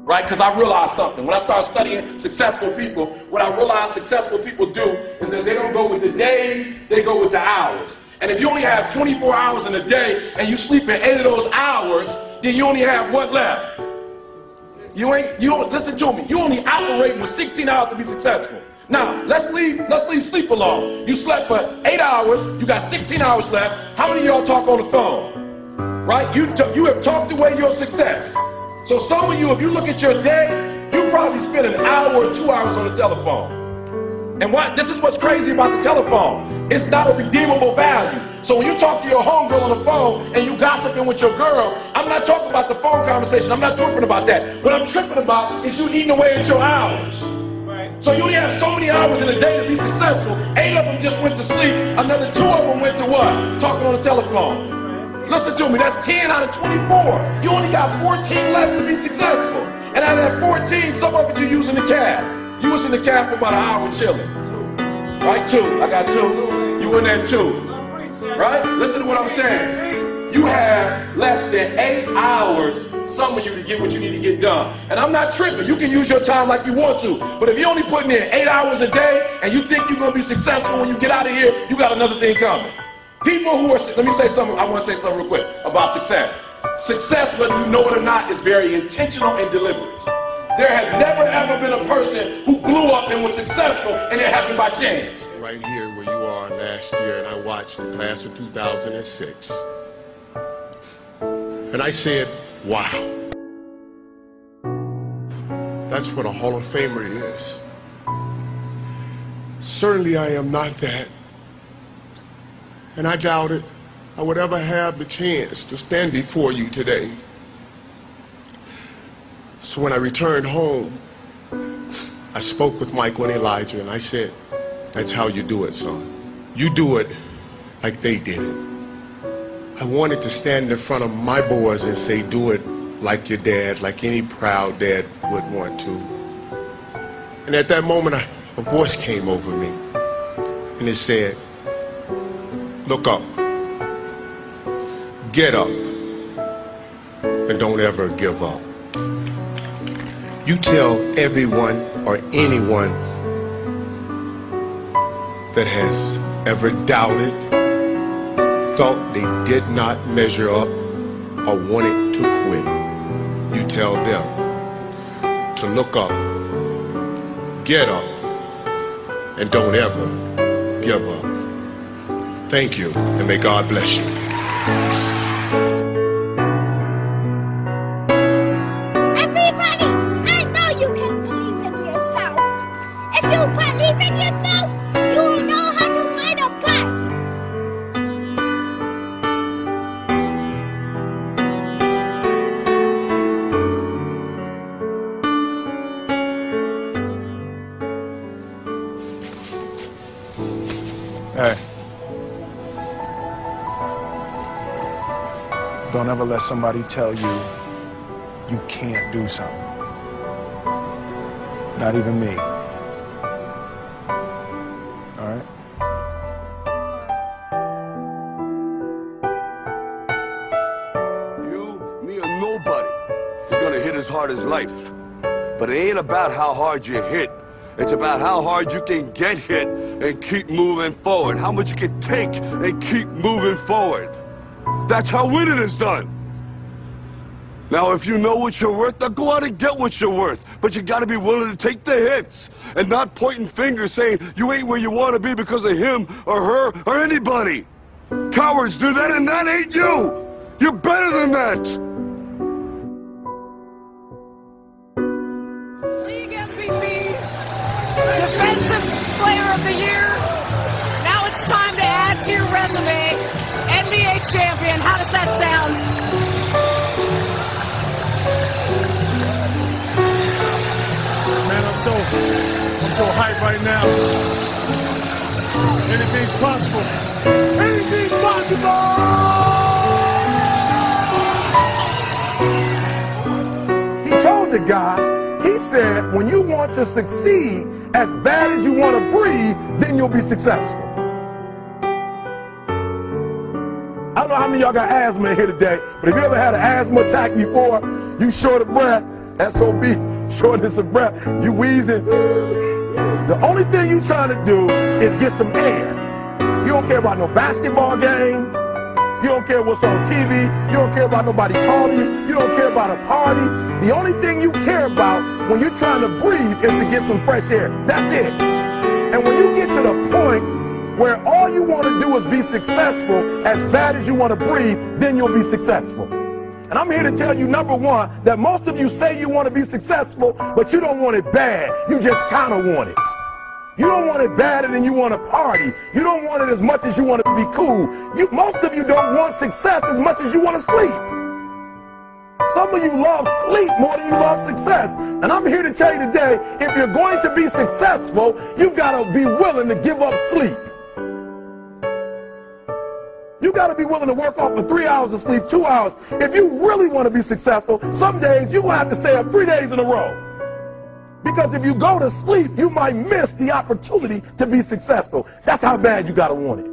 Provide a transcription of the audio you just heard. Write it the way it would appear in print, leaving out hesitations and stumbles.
right? Because I realized something. When I started studying successful people, what I realized successful people do is that they don't go with the days, they go with the hours. And if you only have 24 hours in a day and you sleep in 8 of those hours, then you only have what left? You don't listen to me. You only operate with 16 hours to be successful. Now, let's leave sleep alone. You slept for 8 hours, you got 16 hours left. How many of y'all talk on the phone? Right? You have talked away your success. So some of you, if you look at your day, you probably spend an hour or 2 hours on the telephone. And this is what's crazy about the telephone. It's not a redeemable value. So when you talk to your homegirl on the phone and you gossiping with your girl, I'm not talking about the phone conversation. I'm not tripping about that. What I'm tripping about is you eating away at your hours. Right. So you only have so many hours in a day to be successful. 8 of them just went to sleep. Another 2 of them went to what? Talking on the telephone. Listen to me, that's 10 out of 24. You only got 14 left to be successful. And out of that 14, some of it you're using the cab. You was in the cab for about an hour chilling. Right, 2. I got 2. You in there 2. Right? Listen to what I'm saying. You have less than 8 hours, some of you, to get what you need to get done. And I'm not tripping. You can use your time like you want to. But if you're only putting in 8 hours a day and you think you're going to be successful when you get out of here, you got another thing coming. People who are, let me say something, I want to say something real quick about success. Success, whether you know it or not, is very intentional and deliberate. There has never ever been a person who blew up and was successful and it happened by chance. Right here where you are last year, and I watched the class of 2006. And I said, wow. That's what a Hall of Famer is. Certainly I am not that. And I doubted I would ever have the chance to stand before you today. So when I returned home, I spoke with Michael and Elijah, and I said, that's how you do it, son. You do it like they did it. I wanted to stand in front of my boys and say, do it like your dad, like any proud dad would want to. And at that moment, a voice came over me, and it said, look up, get up, and don't ever give up. You tell everyone or anyone that has ever doubted, thought they did not measure up, or wanted to quit, you tell them to look up, get up, and don't ever give up. Thank you, and may God bless you. Everybody, I know you can believe in yourself. If you believe in yourself, you will know how to ride a bike. Hey. Don't ever let somebody tell you you can't do something. Not even me. All right? You, me, or nobody is gonna hit as hard as life. But it ain't about how hard you hit. It's about how hard you can get hit and keep moving forward. How much you can take and keep moving forward. That's how winning is done. Now, if you know what you're worth, now go out and get what you're worth. But you gotta be willing to take the hits and not pointing fingers saying you ain't where you wanna be because of him or her or anybody. Cowards do that, and that ain't you. You're better than that. League MVP, Defensive Player of the Year. Now it's time to add to your resume. NBA champion. How does that sound? Man, I'm so hyped right now. Anything's possible. Anything's possible! He told the guy, he said, when you want to succeed as bad as you want to breathe, then you'll be successful. I don't know how many of y'all got asthma in here today, but if you ever had an asthma attack before, you short of breath, SOB, shortness of breath. You wheezing. The only thing you trying to do is get some air. You don't care about no basketball game. You don't care what's on TV. You don't care about nobody calling you. You don't care about a party. The only thing you care about when you're trying to breathe is to get some fresh air. That's it. And when you get to the point where all you want to do is be successful as bad as you want to breathe, then you'll be successful. And I'm here to tell you, number one, that most of you say you want to be successful, but you don't want it bad. You just kind of want it. You don't want it badder than you want to party. You don't want it as much as you want to be cool. Most of you don't want success as much as you want to sleep. Some of you love sleep more than you love success. And I'm here to tell you today, if you're going to be successful, you've got to be willing to give up sleep. You got to be willing to work off for 3 hours of sleep, 2 hours. If you really want to be successful, some days you're going to have to stay up 3 days in a row. Because if you go to sleep, you might miss the opportunity to be successful. That's how bad you got to want it.